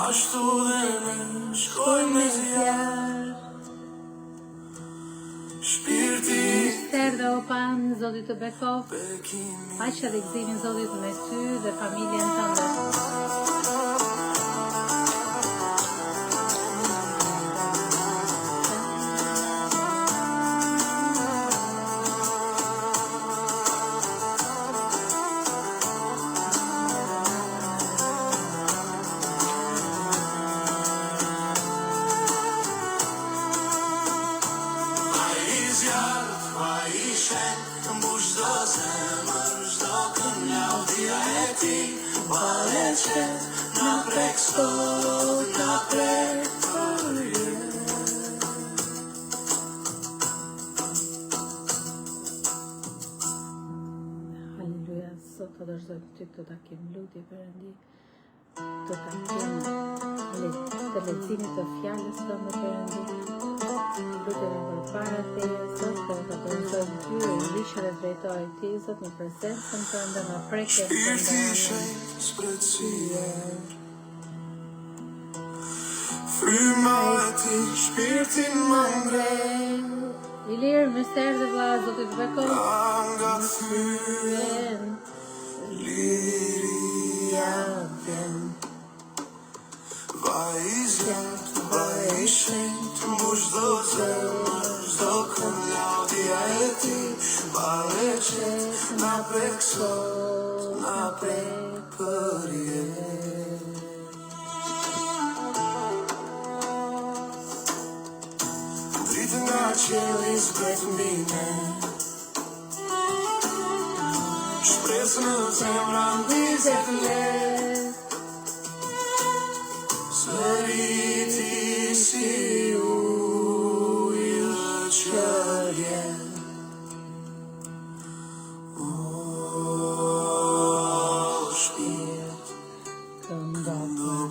Ashtu dhe ne shkojmë me zjarë, shpirti Ster dhe opan, Zotit të bekov, paqja dhe gëzimin Zotit me ty dhe familjen tënde. Halleluja, sot të dërzojmë ty të takim lutje Perëndi, të takim të leximit të fjalës tënde Perëndi, lutje dhe përpara teje Zot, të dërzojmë ty e lishë dhe drejtoj ti Zot në prezencën tënde, në prekje fryma e ti, shpirtin më ngren, I lirë, mister dhe vla, Zotit të bekov, nga thyen, liria vjen. Vaj I zjarrt, vaj I shenjtë, mbush çdo zemër, çdo kënd laudhja e ti, vale qetë, na prek sot, na prek përjet. Dritë nga qielli zbret mbi ne, shpresë në zemra mbizet lehtë, sëriti si ujë që vjen. O shpirt, këndo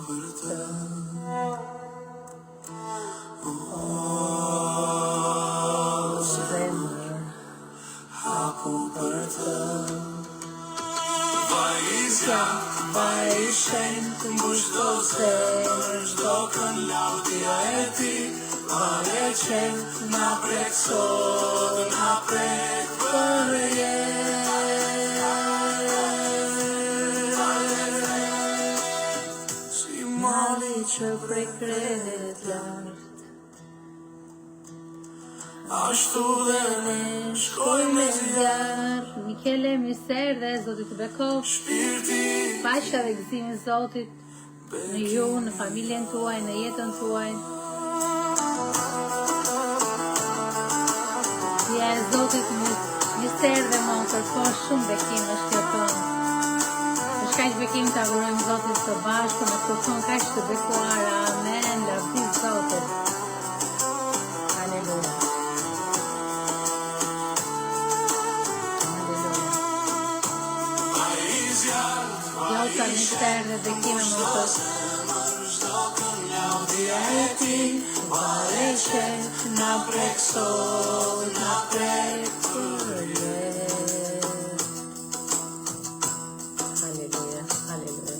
për të, hapu për të. Vaj I zjarrt, vaj I shenjtë, mbush çdo zemër, çdo kënd laudhja e ti, vale qetë, na prek sot, na prek përjet. Si mali që prek krehet lart, ashtu dhe ne shkojmë me zjarr, Mikele, mister dhe Zotit të bekov, shpirti paqja dhe gëzimi Zotit në ju, në familjen tuaj, në jetën tuaj. Ja e Zotit mister dhe motër, po shumë bekim është kjo tonë. Është kaq bekim të adhurojmë Zotit së bashku në këtë tonë kaq të bekuara. Amen, lavdi Zotit. Halleluja. Jota mister dhe bekime motër. vale qetë, na prek sot, na prek përjet. Halleluja, halleluja.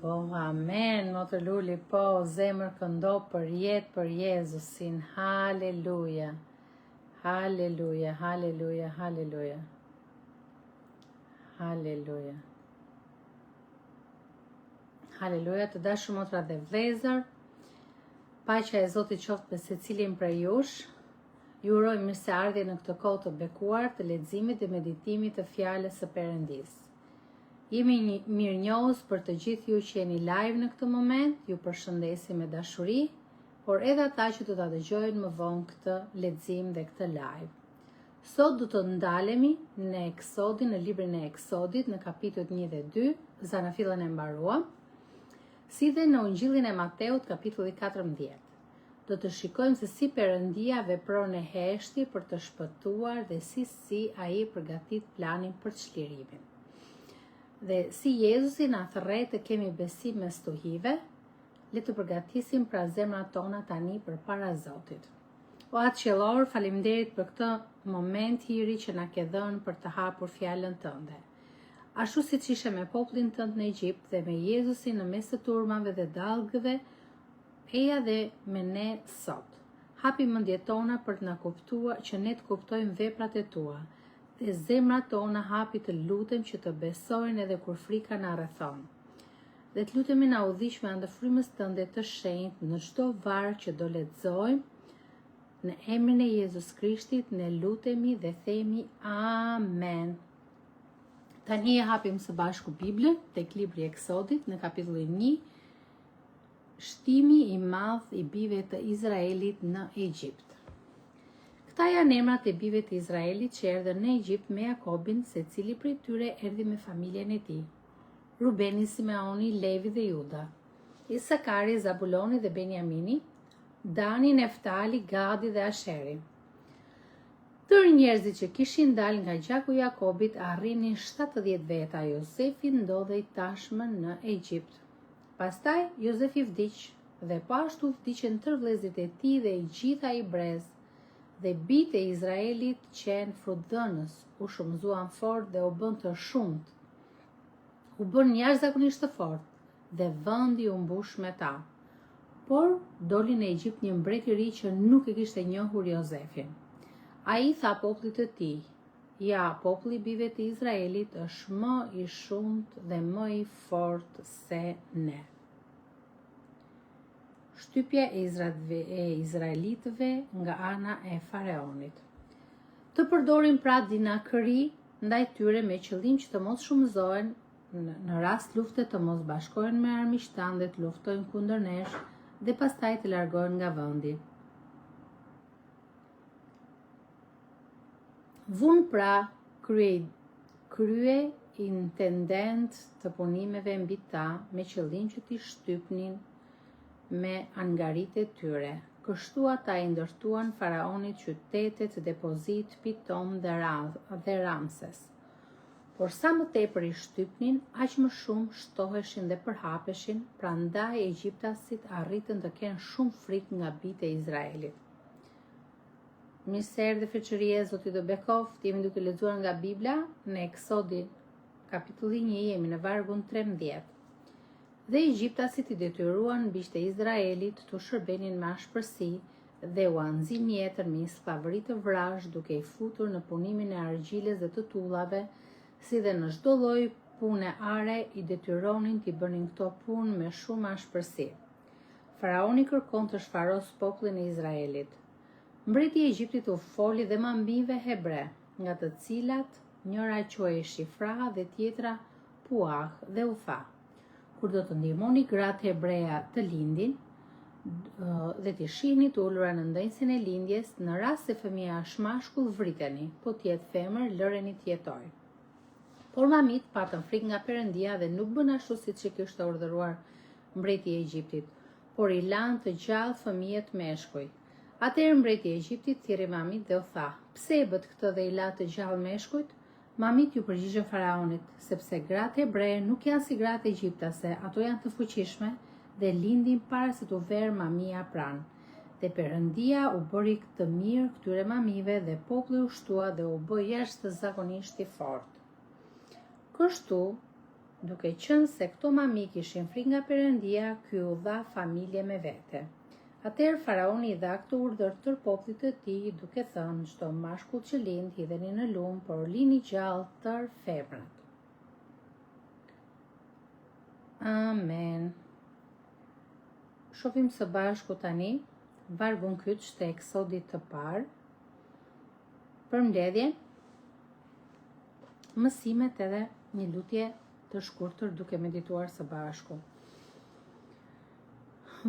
Po, amen, motër Luli, po, zemër këndo për jetë për Jezusin. Halleluja, halleluja, halleluja, halleluja. Halleluja. Halleluja, të dashur motra dhe vëllezër. Paqja e Zotit qoftë me secilin prej jush. Ju uroj mirëseardhje në këtë kohë të bekuar të leximit dhe meditimit të fjalës së Perëndis. Jemi mirënjohës për të gjithë ju që jeni live në këtë moment, ju përshëndesim me dashuri, por edhe ata që do ta dëgjojnë më vonë këtë lexim dhe këtë live. Sot do të ndalemi në Eksodin, në librin e Eksodit, në kapitujt 1 dhe 2, zanafillën e mbaruam, si dhe në Ungjillin e Mateut, kapitulli 14. do të shikojmë se si Perëndia vepron e heshti për të shpëtuar dhe si ai përgatit planin për çlirimin. Dhe si Jezusi na thërrej të kemi besim me stuhive, le të përgatisim pra zemrat tona tani përpara Zotit. O Atë Qiellor, faleminderit për këtë moment hiri që na ke dhënë për të hapur fjalën tënde. Ashtu siç ishe me popullin tënd në Egjipt dhe me Jezusin në mes të turmave dhe dallgëve, eja dhe me ne sot. Hapi mendjet tona për të na kuptuar, që ne të kuptojmë veprat e tua, dhe zemrat tona hapi të lutem që të besojnë edhe kur frika na rrethon. Dhe të lutemi na udhëhiq me anë të frymës tënde të shenjtë në çdo varg që do lexojmë. Në emrin e Jezus Krishtit ne lutemi dhe themi amen. Tani e hapim së bashku Biblën tek libri i Eksodit në kapitullin 1, shtimi i madh i bijve të Izraelit në Egjipt. Këta janë emrat e bijve të Izraelit që erdhën në Egjipt me Jakobin, secili prej tyre erdhi me familjen e tij. Rubeni, Simeoni, Levi dhe Juda, Isakari, Zabuloni dhe Benjamini, Dani, Neftali, Gadi dhe Asheri. Tërë njerëzit që kishin dalë nga gjaku i Jakobit arrinin 70 veta. Jozefi ndodhej tashmë në Egjipt. Pastaj Jozefi vdiq dhe po ashtu vdiqën tërë vëllezërit e tij dhe i gjitha i brez, dhe bijtë e Izraelit qenë frutdhënës, u shumëzuan fort dhe u bën të shumët. U bën jashtëzakonisht të fortë dhe vendi u mbush me ta. Por doli në Egjipt një mbret i ri që nuk e kishte njohur Jozefin. Ai tha popullit të tij: "Ja, populli i bijve të Izraelit është më i shumët dhe më i fortë se ne." Shtypja e Izraelitëve nga ana e faraonit. Të përdorin pra dinakëri ndaj tyre me qëllim që të mos shumëzohen, në rast lufte të mos bashkohen me armiqtan dhe të luftojnë kundër nesh dhe pastaj të largohen nga vendi. Vun pra krye intendent të punimeve mbi ta me qëllim që t'i shtypnin me angarit e tyre. Kështu ata i ndërtuan faraonit qytetet, depozit, Pitom dhe Ramses. Por sa më tepër i shtypnin, aq më shumë shtoheshin dhe përhapeshin, prandaj egjiptasit arritën të kenë shumë frikë nga bijtë e Izraelit. Mirëser dhe feqërie, Zoti do bekoft, jemi duke lexuar nga Bibla në Eksodin, kapitulli 1, jemi në vargun 13. Dhe egjiptasit i detyruan bijtë e Izraelit të shërbenin me ashpërsi dhe u anëzin jetën me skllavëri të vrash, duke i futur në punimin e argjiles dhe të tullave, si dhe në çdo lloj pune are i detyronin t'i bënin këto punë me shumë ashpërsi. Faraoni kërkon të shfaros popullin e Izraelit. Mbreti i Egjiptit u foli dhe mambinve hebre, nga të cilat njëra quhej Shifra dhe tjetra Puah, dhe u tha: "Kur do të ndihmoni gratë hebreja të lindin dhe t'i shihni të ulura në ndënjësin e lindjes, në rast se fëmia është mashkull, vriteni, po t'jetë femër, lëreni të jetojë." Por mamit patën frikë nga Perëndia dhe nuk bën ashtu siç i kishte urdhëruar mbreti i Egjiptit, por i lanë të gjallë fëmijët meshkuj. Atëherë mbreti i Egjiptit thirrri mamit dhe u tha: "Pse e bët këtë dhe i la të gjallë meshkujt?" Mamit ju përgjigjën faraonit: "Sepse gratë hebreje nuk janë si gratë egjiptase, ato janë të fuqishme dhe lindin para se t'u verë mamia pranë. Dhe Perëndia u bëri të mirë këtyre mamive dhe populli u shtua dhe u bë jashtëzakonisht i fortë." Kështu, duke qenë se këto mami kishin frikë nga Perëndia, ky u dha familje me vete. Atëherë faraoni i dha këtë urdhër tërë popullit të tij, duke thënë: "Çdo mashkull që lind hidheni në lum, por lini gjallë tërë femrat." Amen. Shohim së bashku tani vargun kyç të Eksodit të parë, përmbledhjen, mësimet edhe një lutje të shkurtër duke medituar së bashku.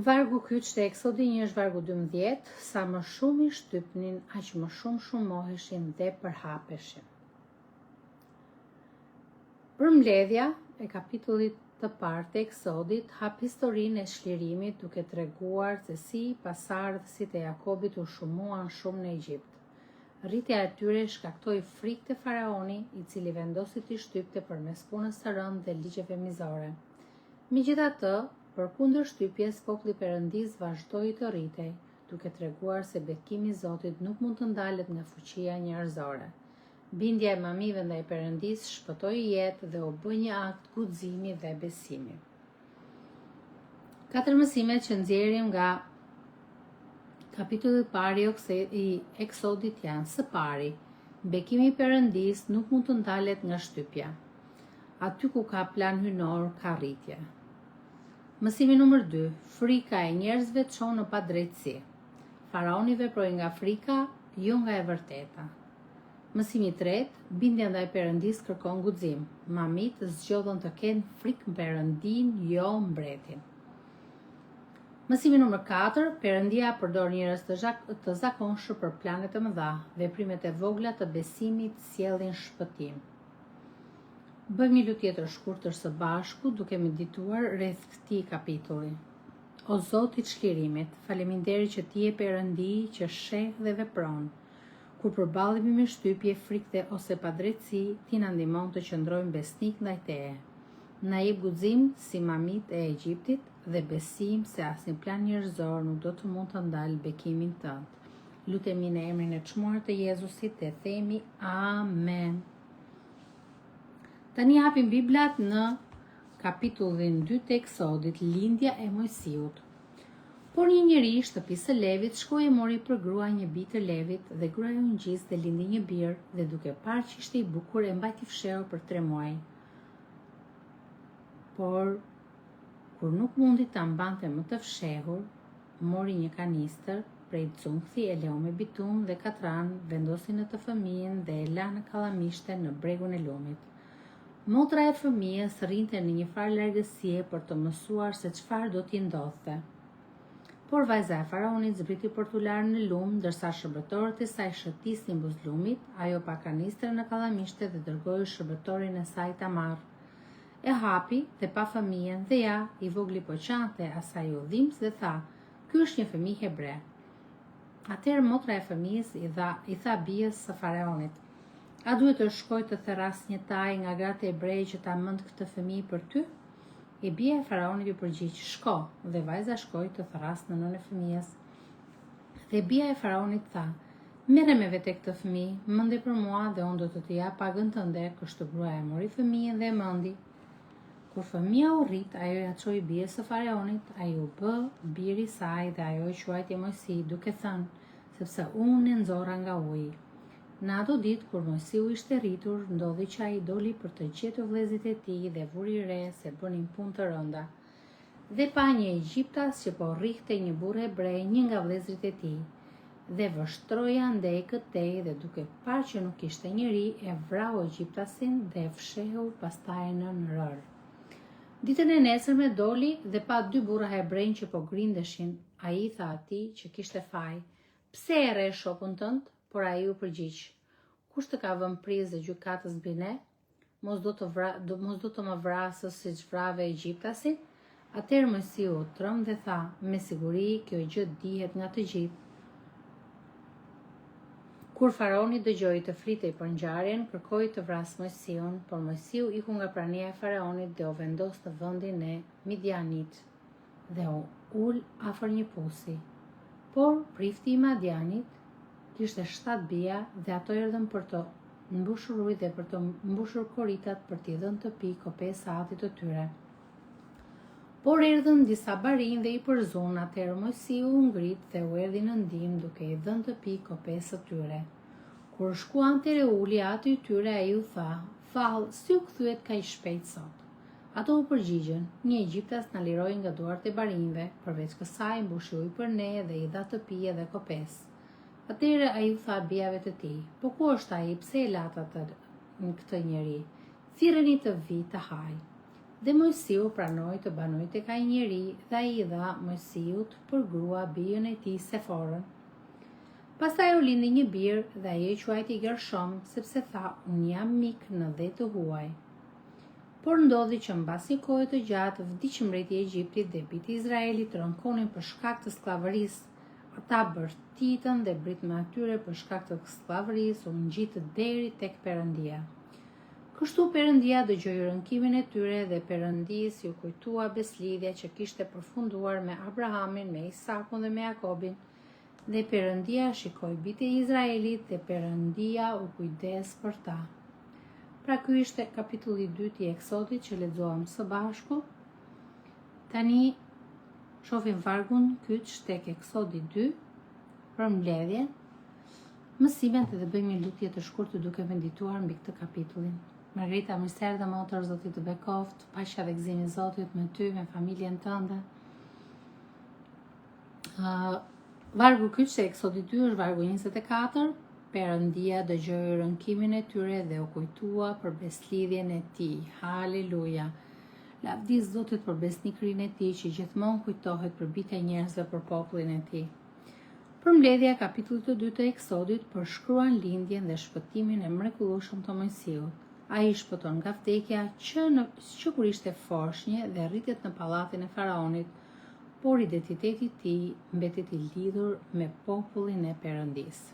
Vargu kyç të Eksodit 1 është vargu 12, sa më shumë i shtypnin, aq më shumë shumoheshin dhe përhapeshin. Përmbledhja e kapitullit të parë të Eksodit hap historinë e çlirimit duke treguar se si pasardhësit e Jakobit u shumuan shumë në Egjipt. Rritja e tyre shkaktoi frikë te faraoni, i cili vendosi t'i shtypte përmes punës së rëndë dhe ligjeve mizore. Megjithatë, përkundër shtypjes, populli Perëndis vazhdoi të rritej, duke treguar se bekimi i Zotit nuk mund të ndalet nga fuqia njerëzore. Bindja e mamive ndaj Perëndis shpëtoi jetë dhe u bë një akt guximi dhe besimi. 4 mësimet që nxjerrim nga kapitulli i parë i Eksodit janë: së pari, bekimi i Perëndis nuk mund të ndalet nga shtypja. Aty ku ka plan hynor, ka rritje. Mësimi numër 2, frika e njerëzve çon në padrejtësi. Faraoni veproi nga frika, jo nga e vërteta. Mësimi 3, bindja ndaj Perëndis kërkon guxim. Mamit zgjodhen të kenë frikë Perëndin, jo mbretin. Mësimi numër 4, Perëndia përdor njerëz të zakonshëm për plane të mëdha. Veprimet e vogla të besimit sjellin shpëtim. Bëjmë një lutje të shkurtër së bashku duke medituar rreth këtij kapitulli. O Zoti i çlirimit, faleminderit që ti je Perëndi që sheh dhe vepron. Kur përballemi me shtypje, frikë ose padrejtësi, ti na ndihmon të qëndrojmë besnik ndaj teje. Na jep guxim si mamit e Egjiptit dhe besim se asnjë plan njerëzor nuk do të mund të ndalë bekimin tënd. Lutemi në emrin e çmuar të Jezusit dhe themi amen. Tani hapim Biblat në kapitullin 2 të Eksodit, lindja e Mojsiut. Por një njeri i shtëpisë së Levit shkoi e mori për grua një bijë të Levit dhe gruaja u ngjis dhe lindi një bir dhe duke parë që ishte i bukur e mbajti fshehur për 3 muaj. Por kur nuk mundi ta mbante më të fshehur, mori një kanistër prej cungthi, e leu me bitum dhe katran, vendosi në të fëmijën dhe e la në kallamishte në bregun e lumit. Motra e fëmijës rrinte në një farë largësie për të mësuar se çfarë do t'i ndodhte. Por vajza e faraonit zbriti për t'u larë në lum, ndërsa shërbëtorët e saj shëtisnin buzëllumit, ajo pa kanistrën në kallamishte dhe dërgoi shërbëtorin e saj ta marrë. E hapi dhe pa fëmijën dhe ja, i vogli po qante asaj udhimës dhe tha: "Ky është një fëmijë hebre." Atëherë motra e fëmijës i tha bijës së faraonit: "A duhet të shkoj të therras një taj nga gratë hebreje që ta mënd këtë fëmijë për ty?" E bija e faraonit ju përgjigj: "Shko." Dhe vajza shkoi të therras nënën e fëmijës. Dhe bija e faraonit tha: "Merre me vete këtë fëmijë, mëndi për mua dhe unë do të t'i jap pagën tënde." Kështu gruaja e mori fëmijën dhe e mëndi. Kur fëmia u rrit, ajo ja çoi bijës së faraonit, ai u bë biri i saj dhe ajo e quajti Mojsi, duke thënë: "Sepse unë e nxorra nga uji." Në ato ditë, kur Mojsiu ishte rritur, ndodhi që ai doli për të gjetur vëllezërit e tij dhe vuri re se bënin punë të rënda. Dhe pa një egjiptas që po rrihte një burrë hebrej, një nga vëllezërit e tij, dhe vështroi andej këtej dhe duke parë që nuk kishte njeri, e vrau egjiptasin dhe e fshehu pastaj në rër. Ditën e nesërme doli dhe pa 2 burra hebrej që po grindeshin. Ai tha atij që kishte faj: "Pse e rre shokun tënd?" Por ai u përgjigj: "Kush të ka vënë prizë gjykatës mbi ne? Mos do të më vrasësh siç vrave egjiptasin?" Atëherë Mojsiu u trëm dhe tha: "Me siguri kjo gjë dihet nga të gjithë." Kur faraoni dëgjoi të flitej për ngjarjen, kërkoi të vrasë Mojsiun, por Mojsiu iku nga prania e faraonit dhe u vendos në vendin e Midianit dhe u ul afër një pusi. Por prifti i Madianit kishte 7 bija dhe ato erdhën për të mbushur ujë dhe për të mbushur koritat për t'i dhënë të pi kopes së atit të tyre. Por erdhën disa barinj dhe i përzun, atëherë Mojsiu u ngrit dhe u erdhi në ndihmë duke i dhënë të pi kopes së tyre. Kur shkuante e uli aty i tyre, ai u tha: "Fall, si u kthyet kaq shpejt sot?" Ato u përgjigjen: "Një egjiptas na liroi nga duart e barinjve, përveç kësaj mbushi ujë për ne dhe i dha të pije dhe kopes." Atëherë ai u tha bijave të tij: "Po ku është ai? Pse e lat atë këtë njeri? Thirreni të vi të haj." Dhe Mojsiu pranoi të banoj tek ai njeri dhe ai i dha Mojsiut për grua bijën e tij Seforën. Pastaj u lindi një bir dhe ai e quajti Gershom, sepse tha: "Unë jam mik në dhe të huaj." Por ndodhi që mbas një kohe të gjatë vdiq mbreti i Egjiptit dhe bijtë e Izraelit të rënkonin për shkak të skllavërisë. Ata bërtitën dhe britën e atyre për shkak të skllavërisë u ngjitën deri tek Perëndia. Kështu Perëndia dëgjoi rënkimin e tyre dhe Perëndis ju kujtua beslidhja që kishte përfunduar me Abrahamin, me Isakun dhe me Jakobin. Dhe Perëndia shikoi bijtë e Izraelit dhe Perëndia u kujdes për ta. Pra ky ishte kapitulli 2 i Eksodit që lexuam së bashku. Tani shohim vargun kyç tek Eksodi 2 për mbledhjen, mësimet dhe bëjmë një lutje të shkurtër duke medituar mbi këtë kapitull. Margarita, mirëserdhë motër, Zoti të bekoft, paqja dhe gëzimi i Zotit me ty, me familjen tënde. Vargu kyç tek Eksodi 2 është vargu 24. Perëndia dëgjoi rënkimin e tyre dhe u kujtua për beslidhjen e tij. Haleluja. Lavdis Zotit për besnikërinë e tij që gjithmonë kujtohet për bijtë e njerëzve, për popullin e tij. Përmbledhja e kapitullit të 2 të Eksodit përshkruan lindjen dhe shpëtimin e mrekullueshëm të Mojsiut. Ai shpëton nga vdekja që kur ishte foshnjë dhe rritet në pallatin e faraonit, por identiteti i tij mbetet i lidhur me popullin e Perëndisë.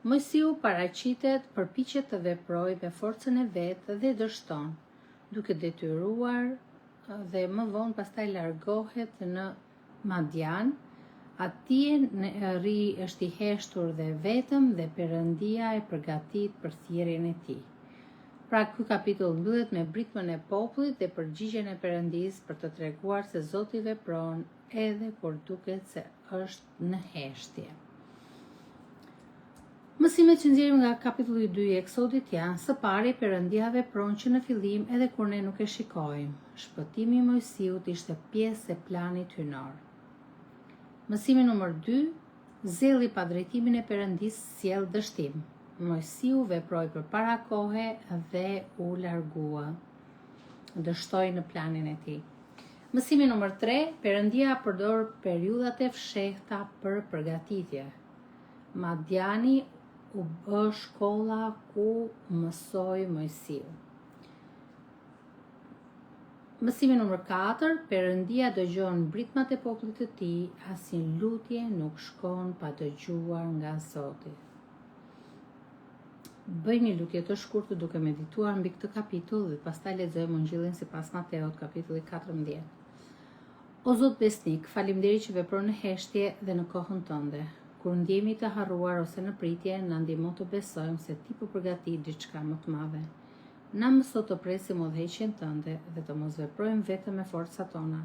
Mojsiu paraqitet, përpiqet të veprojë me forcën e vet dhe dështon, duke detyruar dhe më vonë pastaj largohet në Madian. Atje është i heshtur dhe vetëm dhe Perëndia e përgatit për thirrjen e tij. Pra ky kapitull mbyllet me britmën e popullit dhe përgjigjen e Perëndisë për të treguar se Zoti vepron edhe kur duket se është në heshtje. Mësimet që nxjerrim nga kapitulli 2 i Eksodit janë: së pari, Perëndia vepron që në fillim edhe kur ne nuk e shikojmë. Shpëtimi i Mojsiut ishte pjesë e planit hyjnor. Mësimi numër 2, zelli pa drejtimin e Perëndisë sjell dështim. Mojsiu veproi përpara kohe dhe u largua. Dështoi në planin e tij. Mësimi numër 3, Perëndia përdor periudhat e fshehta për përgatitje. Madiani u bë shkolla ku mësoi Mojsiu. Mësimi numër 4, Perëndia dëgjon britmat e popullit të tij, asnjë lutje nuk shkon pa dëgjuar nga Zoti. Bëjmë një lutje të shkurtër duke medituar mbi këtë kapitull dhe pastaj lexojmë Ungjillin sipas Mateut, kapitulli 14. O Zot besnik, faleminderit që vepron në heshtje dhe në kohën tënde. Kur ndjehemi të harruar ose në pritje, na ndihmo të besojmë se ti po përgatit diçka më të madhe. Na mëso të presim udhëheqjen tënde dhe të mos veprojmë vetëm me forcat tona.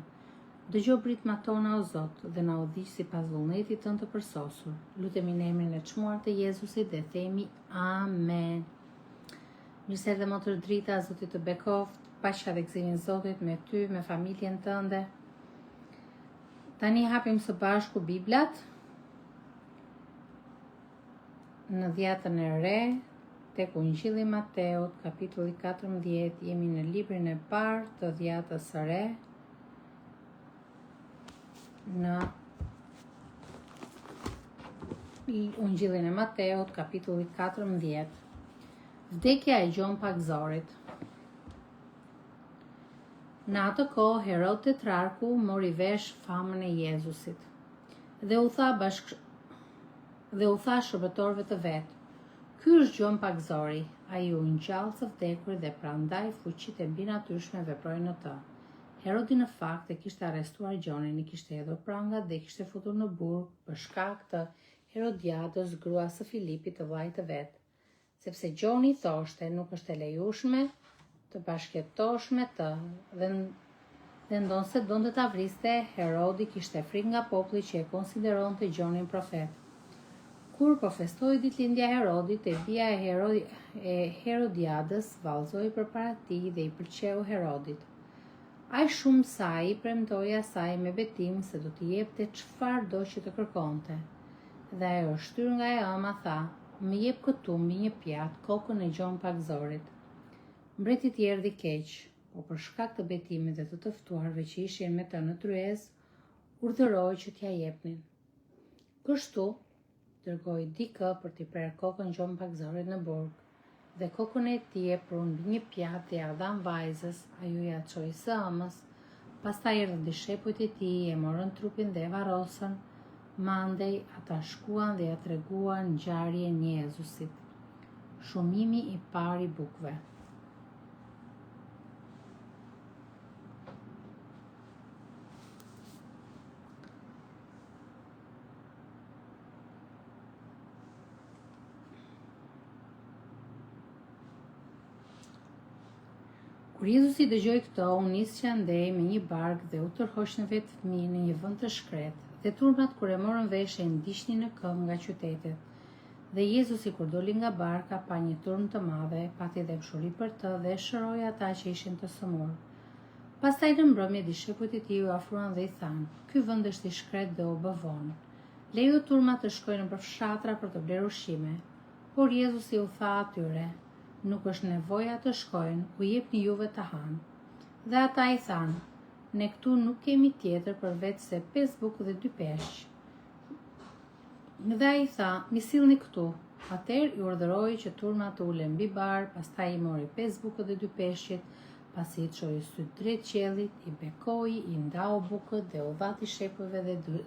Dëgjoj britmat tona o Zot dhe na udhëhiq sipas vullnetit tënd të përsosur. Lutemi në emrin e çmuar të Jezusit dhe themi amen. Mirëserdhë motër drita, Zoti të bekoft, paqja dhe gëzimi i Zotit me ty, me familjen tënde. Tani hapim së bashku Biblat. Në dhjetën e re, tek Ungjilli i Mateut, kapitulli 14, jemi në librin e parë të dhjetës së re, në Ungjillin e Mateut, kapitulli 14. Vdekja e Gjon Pagzorit. Në atë kohë, Herod Tetrarku mori vesh famën e Jezusit dhe u tha shërbëtorëve të vet: "Ky është Gjon Pagzori, ai u ngjall së vdekur dhe prandaj fuqitë e mbinatyrshme veprojnë në të." Herodi në fakt e kishte arrestuar Gjonin, i kishte hedhur prangat dhe i kishte futur në burg për shkak të Herodiadës, gruas së Filipit, të vllait të vet, sepse Gjoni thoshte nuk është e lejueshme të bashkëjetosh me të dhe ndonse donte ta vriste, Herodi kishte frikë nga populli që e konsideronte Gjonin profet. Kur po festoi ditëlindja e Herodit, e bia e Herodiadës vallëzoi përpara tij dhe i pëlqeu Herodit. Aq shumë sa ai premtoi asaj me betim se do t'i jepte çfarëdo që të kërkonte. Dhe ajo shtyr nga e ëma tha: "Më jep këtu mbi një pjatë kokën e Gjon Pagzorit." Mbretit i erdhi keq, por për shkak të betimit dhe të ftuarve që ishin me të në tryezë, urdhëroi që t'ja jepnin. Kështu dërgoi dikë për t'i prerë kokën Gjon Pagzorit në burg. dhe kokën e tij e prun mbi një pjatë dhe ja dhan vajzës, ajo ja çoi së ëmës. Pastaj erdhën dishepujt e tij, e morën trupin dhe e varrosën. Mandej ata shkuan dhe ja treguan ngjarjen e Jezusit. Shumimi i parë i bukëve. Kur Jezusi dëgjoi këto, u nis që andej me një barkë dhe u tërhoq në vetë fëmijë në një vend të shkretë, dhe turmat kur e morën vesh e ndiqnin në këmbë nga qytetet. Dhe Jezusi kur doli nga barka pa një turm të madhe, pati dhe mshuri për të dhe shëroi ata që ishin të sëmurë. Pastaj në mbrëmje dishepujt e tij u afruan dhe i thanë: "Ky vend është i shkretë dhe u bë vonë. Lejo turmat të shkojnë nëpër fshatra për të blerë ushqime." Por Jezusi u tha atyre: "Nuk është nevoja të shkojnë, u jepni juve të hanë." Dhe ata i thanë: "Ne këtu nuk kemi tjetër përveç se 5 bukë dhe 2 peshq." Dhe ai tha: "Mi sillni këtu." Atëherë i urdhëroi që turmat të ulen mbi bar, pastaj i mori 5 bukët dhe 2 peshqit, pasi i çoi syt drejt qiellit, i bekoi, i ndau bukët dhe u dha dishepujve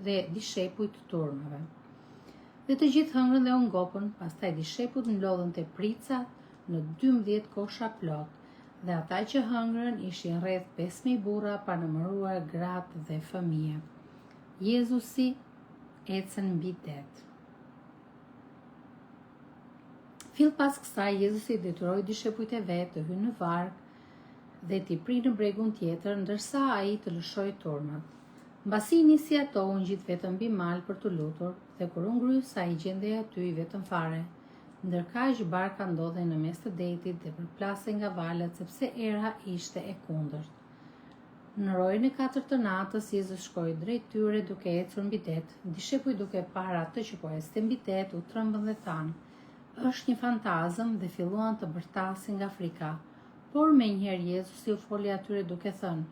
dhe dishepujt turmave. Dhe të gjithë hëngrën dhe u ngopën, pastaj dishepujt mlodhen te prica në 12 kosha plot, dhe ata që hëngrën ishin rreth 5.000 burra, pa numëruar gratë dhe fëmijë. Jezusi ecën mbi det. Fill pas kësaj, Jezusi detyroi dishepujt e vet të hyjnë në varg dhe t'i prinë në bregun tjetër, ndërsa ai të lëshoi turmat. Mbasi nisi ato, u ngjit vetëm mbi mal për të lutur, dhe kur u ngry sa i gjendej aty i vetëm fare. Ndërkaq barka ndodhej në mes të detit dhe përplasej nga valët sepse era ishte e kundërt. Në orën e 4 të natës, Jezus shkoi drejt tyre duke ecur mbi det. Dishepujt duke parë atë që po ecte mbi det, u trembën dhe thanë: "Është një fantazëm", dhe filluan të bërtasin nga frika. Por menjëherë Jezusi u foli atyre duke thënë: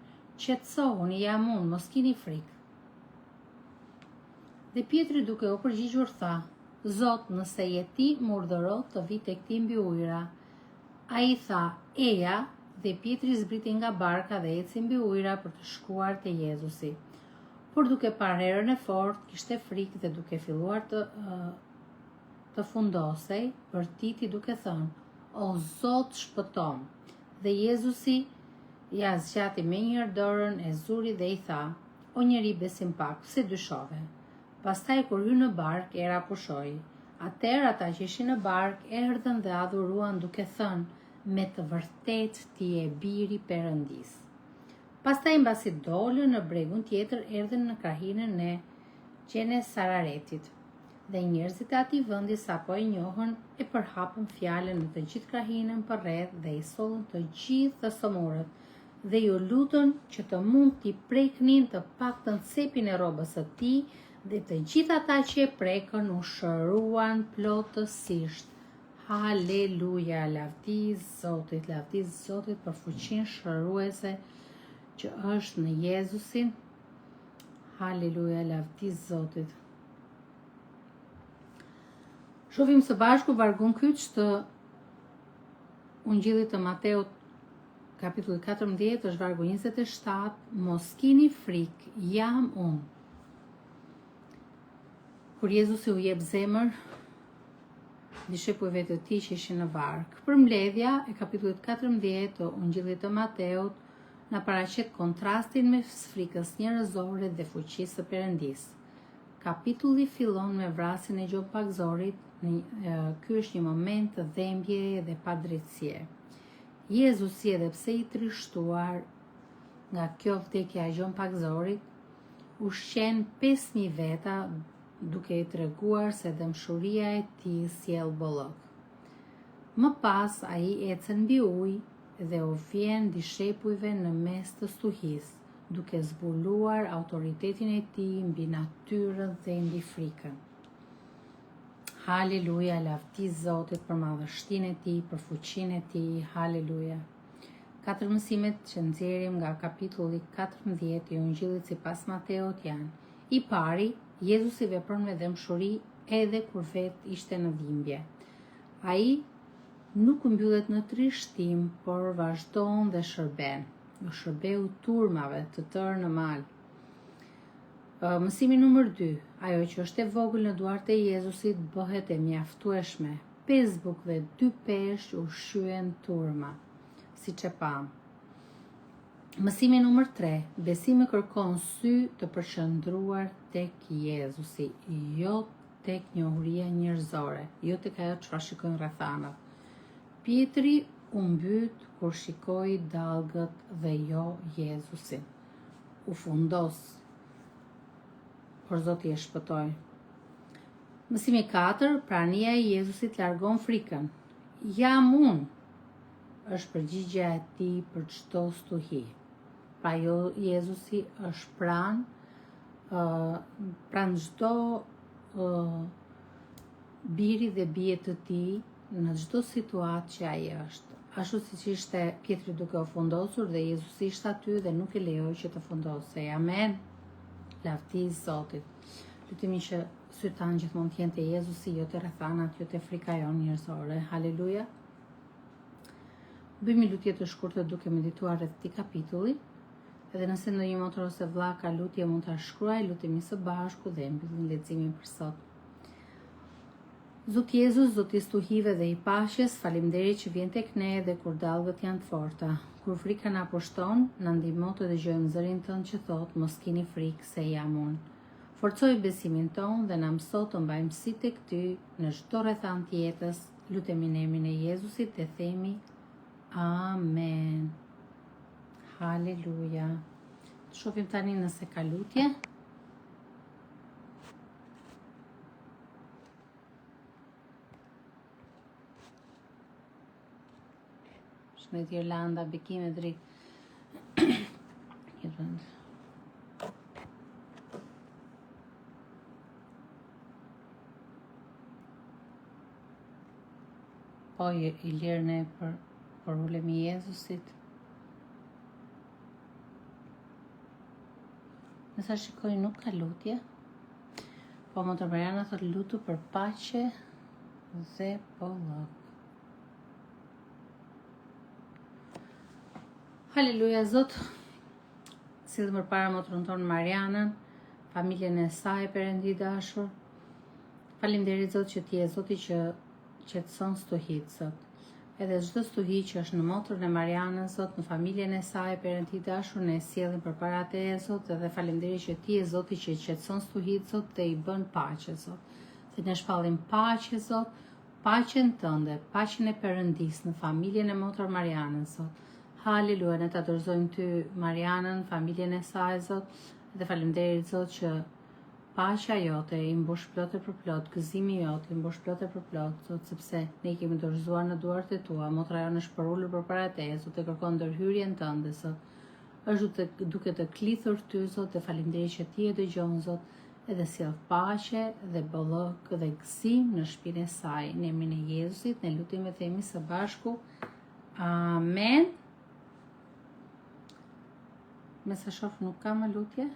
"Qetësohuni, jam unë, mos keni frikë." Dhe Pietri duke u përgjigjur tha: "Zot, nëse je ti, më urdhëro të vi tek ti mbi ujëra." Ai tha: "Eja", dhe Pietri zbriti nga barka dhe eci mbi ujëra për të shkuar te Jezusi. Por duke parë erën e fortë, kishte frikë dhe duke filluar të fundosej, bërtiti duke thënë: "O Zot, shpëtom." Dhe Jezusi ja zgjati menjëherë dorën e zuri dhe i tha: "O njeri besim pak, pse dyshove?" Pastaj kur hyn në bark, era pushoi. Atëherë ata që ishin në bark erdhën dhe adhuruan duke thënë: "Me të vërtetë ti je biri i Perëndis." Pastaj mbasi dolën në bregun tjetër, erdhën në krahinën e Gjenesararetit. Dhe njerëzit e atij vendi sapo e njohën, e përhapën fjalën në të gjithë krahinën përreth dhe i sollën të gjithë të sëmurët, dhe ju lutën që të mund t'i preknin të paktën cepin e rrobës së tij, dhe të gjithë ata që e prekën u shëruan plotësisht. Haleluja, lavdi Zotit për fuqinë shëruese që është në Jezusin. Haleluja, lavdi Zotit. Shohim së bashku vargun kyç të Ungjillit të Mateut, kapitulli 14, është vargu 27, "Mos keni frikë, jam unë." Kur Jezusi u jep zemër dishepujve të tij që ishin në varg. Përmbledhja e kapitullit 14 të Ungjillit të Mateut na paraqet kontrastin mes frikës njerëzore dhe fuqisë së Perëndisë. Kapitulli fillon me vrasjen e gjompagzorit. Ky është një moment të dhembje dhe padrejtësie. Jezusi, edhe pse i trishtuar nga kjo vdekja e gjompagzorit, ushqen 5.000 veta, duke i treguar se dëmshuria e tij sjell bollok. Më pas ai ecën mbi ujë dhe u vjen dishepujve në mes të stuhisë, duke zbuluar autoritetin e tij mbi natyrën dhe mbi frikën. Haleluja, lavdi Zotit për madhështinë e tij, për fuqinë e tij. Haleluja. 4 mësimet që nxjerrim nga kapitulli 14 i Ungjillit sipas Mateut janë: i pari, Jezusi vepron me dëmshuri edhe kur vetë ishte në dhimbje. Ai nuk mbyllet në trishtim, por vazhdon dhe shërben. U shërbeu turmave të tërë në mal. Mësimi numër 2. Ajo që është e vogël në duart e Jezusit bëhet e mjaftueshme. 5 bukë dhe 2 peshq ushqyen turma, siç e pam. Mësimi numër 3. Besimi kërkon sy të përqendruar tek Jezusi, jo tek njohuria njerëzore, jo tek ajo çfarë shikojnë rrethanat. Pietri u mbyt kur shikoi dallgët dhe jo Jezusin. U fundos, por Zoti e shpëtoi. Mësimi 4. Prania e Jezusit largon frikën. Jam unë, është përgjigjja e tij për çdo stuhi. Pra Jezusi është pranë çdo biri dhe bie të tij në çdo situatë që ai është. Ashtu siç ishte Pietri duke u fundosur dhe Jezusi ishte aty dhe nuk e lejoi që të fundosej. Amen. Lavdi Zotit. Lutemi që sytë tanë gjithmonë të jenë te Jezusi, jo te rrethanat, jo te frika jonë njerëzore. Haleluja. Bëjmë lutje të shkurtë duke medituar rreth këtij kapitulli. Edhe nëse ndonjë motor ose vlla ka lutje, mund ta shkruaj, lutemi së bashku dhe mbyllim leximin për sot. Zot Jezus, Zoti i stuhive dhe i paqes, faleminderit që vjen tek ne edhe kur dallgët janë të forta. Kur frika na pushton, na ndihmo të dëgjojmë zërin tënd që thot, mos keni frikë se jam unë. Forcoj besimin ton dhe na mëso të mbajmë si tek ty në çdo rrethant të jetës. Lutemi në emrin e Jezusit dhe themi Amen. Haleluja. Shohim tani nëse ka lutje. Shmet Irlanda, bekime dritë. Po i lirë ne për ulemi Jezusit. Nësa shikoj nuk ka lutje. Po Motër Mariana thot lutu për paqe dhe bollok. Haleluja, Zot, sillim përpara motrën tonë Marianën, familjen e saj, Perëndi i dashur. Faleminderit Zot që ti je Zoti që qetëson stuhit, Zot. Edhe çdo stuhi që është në motrën e Marianës, Zot, në familjen e saj, Perëndi i dashur, ne sjellim përpara teje, Zot, edhe faleminderit që ti je Zoti që qetëson stuhit, Zot, dhe i bën paqe, Zot. Se ne shpallim paqe, Zot, paqen tënde, paqen e Perëndis në familjen e motrën Marianës, Zot. Haleluja, ne ta dorëzojmë ty Marianën, familjen e saj, Zot, dhe faleminderit Zot që paqja jote i mbush plot e për plot, gëzimi jote i mbush plot e për plot, Zot, sepse ne kemi dorëzuar në duart e tua, motra jonë është përulur përpara teje, Zot, e kërkon ndërhyrjen tënde, Zot. Është duke të klithur ty, Zot, dhe faleminderit që ti e dëgjon, Zot, edhe sjell paqe dhe bollok dhe gëzim në shtëpinë e saj. Në emrin e Jezusit ne lutemi dhe themi së bashku. Amen. Me sa shof nuk ka më lutje.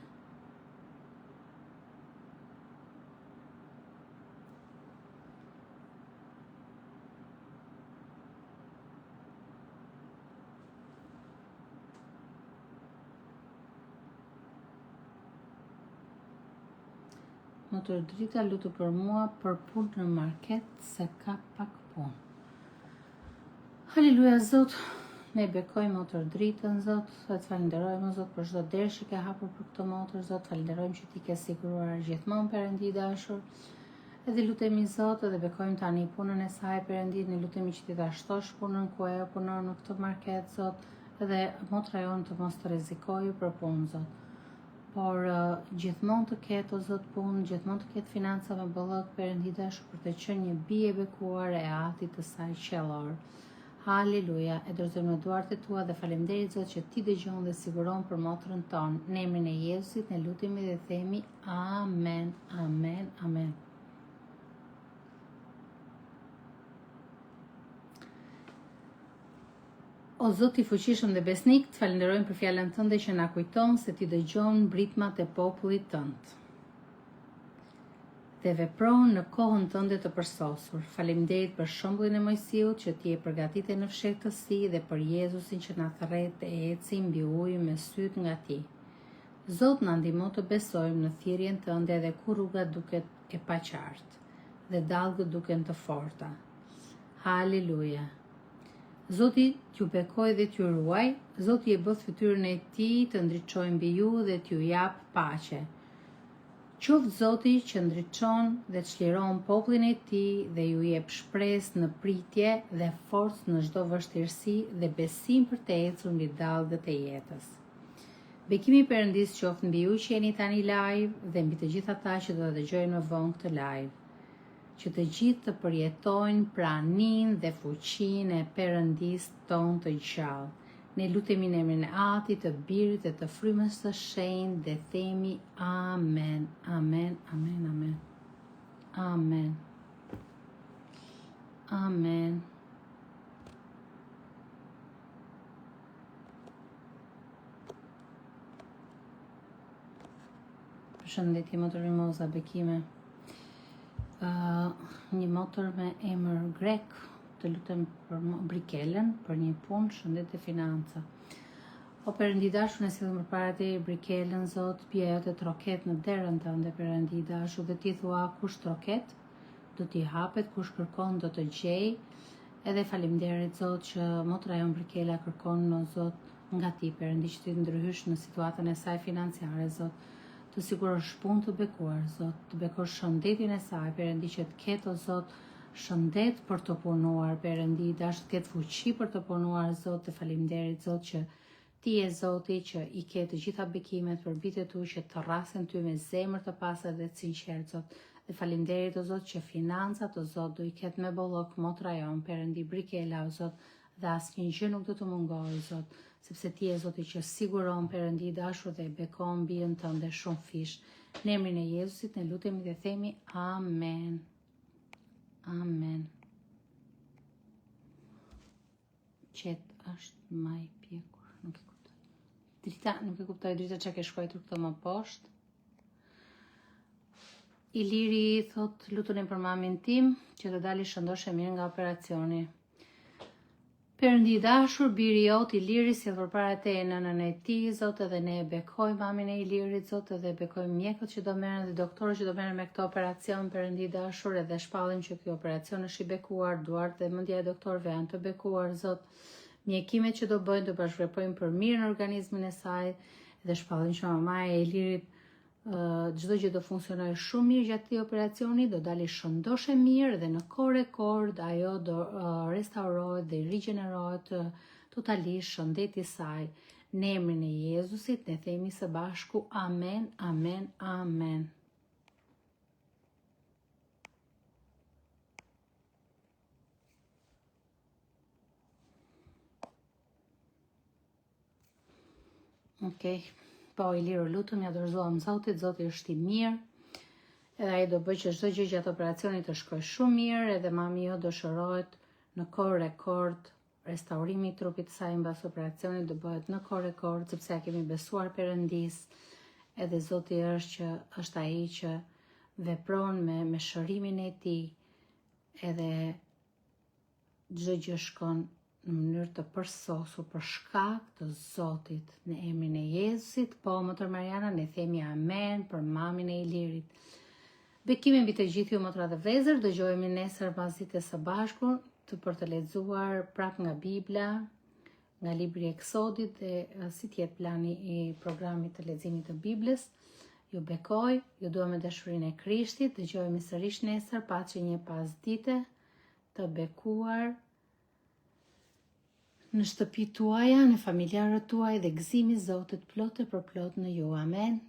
Motër Drita lutu për mua për punë në market se ka pak punë. Haleluja, Zot. Ne bekojmë Motër Dritën, Zot, dhe të falenderojmë, Zot, për çdo derë që ke hapur për këtë motër, Zot, falenderojmë që ti ke siguruar gjithmonë, Perëndi i dashur. Edhe lutemi, Zot, edhe bekojmë tani punën e saj, Perëndi, ne lutemi që ti ta shtosh punën ku ajo punon në këtë market, Zot, edhe motra jonë të mos të rrezikojë për punë, Zot. Por gjithmonë të ketë, o Zot, punë, gjithmonë të ketë financa me bollok, Perëndi i dashur, për të qenë një bie bekuar e atit të saj qellor. Haleluja, e dorëzojmë në duart e tua dhe faleminderit Zot që ti dëgjon dhe siguron për motrën tonë. Në emrin e Jezusit ne lutemi dhe themi Amen, Amen, Amen. O Zot i fuqishëm dhe besnik, të falenderojmë për fjalën tënde që na kujton se ti dëgjon mbritmat e popullit tënd. dhe vepron në kohën tënde të përsosur. Faleminderit për shembullin e Mojsiut që ti e përgatitë në fshehtësi dhe për Jezusin që na thërret e eci mbi ujë me syt nga ti. Zot na ndihmo të besojmë në thirrjen tënde dhe kur rruga duket e paqartë dhe dallgët duken të forta. Haleluja. Zoti t'ju bekoj dhe t'ju ruaj, Zoti e bëth fytyrën e tij të ndriçojë mbi ju dhe t'ju jap paqe. Qoftë Zoti që ndriçon dhe çliron popullin e tij dhe ju jep shpresë në pritje dhe forcë në çdo vështirësi dhe besim për të ecur mbi dallgët e jetës. Bekimi i Perëndis qoftë mbi ju që jeni tani live dhe mbi të gjithë ata që do ta dëgjojnë më vonë këtë live. Që të gjithë të përjetojnë praninë dhe fuqinë e Perëndis tonë të gjallë. Ne lutemi në emrin e Atit, të Birit dhe të Frymës së Shenjtë dhe themi amen, amen, amen, amen. Amen. Amen. Përshëndetje motër Mimoza Bekime. Një motër me emër grek, të lutem për Brikelen, për një punë, shëndet e financa. O Perëndi dashur, ne sillim përpara teje Brikelen, Zot, bia jote troket në derën tënde, Perëndi dashur, dhe ti thua kush troket, do t'i hapet, kush kërkon do të gjej. Edhe faleminderit Zot që motra jon Brikela kërkon në Zot nga ti, Perëndi, që ti ndryhysh në situatën e saj financiare, Zot. Të sigurosh punë të bekuar, Zot, të bekosh shëndetin e saj, Perëndi, që të ketë, o Zot, shëndet për të punuar, Perëndi, dashur të ketë fuqi për të punuar, Zot, të faleminderit, Zot, që ti je Zoti që i ke të gjitha bekimet për bitë tu që të rrasen ty me zemër të pastër dhe të sinqertë, Zot. Dhe faleminderit, o Zot, që financat, o Zot, do i ketë me bollok motra jon, Perëndi Brikela, o Zot, dhe asnjë gjë nuk do të mungohej, Zot. Sepse ti je Zoti që siguron, Perëndi dashur, dhe bekon bijën tënde shumë fish. Në emrin e Jezusit ne lutemi dhe themi amen. Amen. Qet është më i pjekur, nuk e kuptoj. Drita, nuk e kuptoj Drita çka ke shkruar këto më poshtë. Iliri thot lutunim për mamin tim që të dali shëndosh e mirë nga operacioni. Perëndi dashur, biri jot Iliri sjell përpara teje nënën e tij, Zot, edhe ne e bekojmë mamin e Ilirit, Zot, edhe bekojmë mjekët që do merren dhe doktorët që do merren me këtë operacion, Perëndi dashur, edhe shpallim që ky operacion është i bekuar, duart dhe mendja e doktorëve janë të bekuar, Zot. Mjekimet që do bëjnë të bashkëveprojnë për mirë në organizmin e saj, dhe shpallim që mamaja e Ilirit çdo gjë do funksionojë shumë mirë gjatë këtij operacioni, do dalë shëndoshe mirë dhe në kohë rekord ajo do restaurohet dhe rigjenerohet totalisht shëndeti i saj. Në emrin e Jezusit ne themi së bashku amen, amen, amen. Okej. Po, Iliru, lutem, ja dorëzohem Zotit, Zoti është i mirë, edhe ai do bëj që çdo gjë gjatë operacionit të shkojë shumë mirë, edhe mami jo dëshirohet në kohë rekord, restaurimi i trupit të saj mbas operacionit do bëhet në kohë rekord, sepse ja kemi besuar Perëndis, edhe Zoti është ai që vepron me shërimin e tij, edhe çdo gjë shkon në mënyrë të përsosur për shkak të Zotit. Në emrin e Jezusit, po motër Mariana, ne themi amen për mamin e Ilirit. Bekimi mbi të gjithë ju motra dhe vëllezër, dëgjohemi nesër pas ditës së bashku për të lexuar prap nga Bibla, nga libri i Eksodit dhe si tjetë plani i programit të leximit të Biblës. Ju bekoj, ju dua me dashurinë e Krishtit, dëgjohemi sërish nesër, paçi një pasdite të bekuar në shtëpitë tuaja, në familjarët tuaj dhe gëzimi i Zotit plot e përplot në ju. Amen.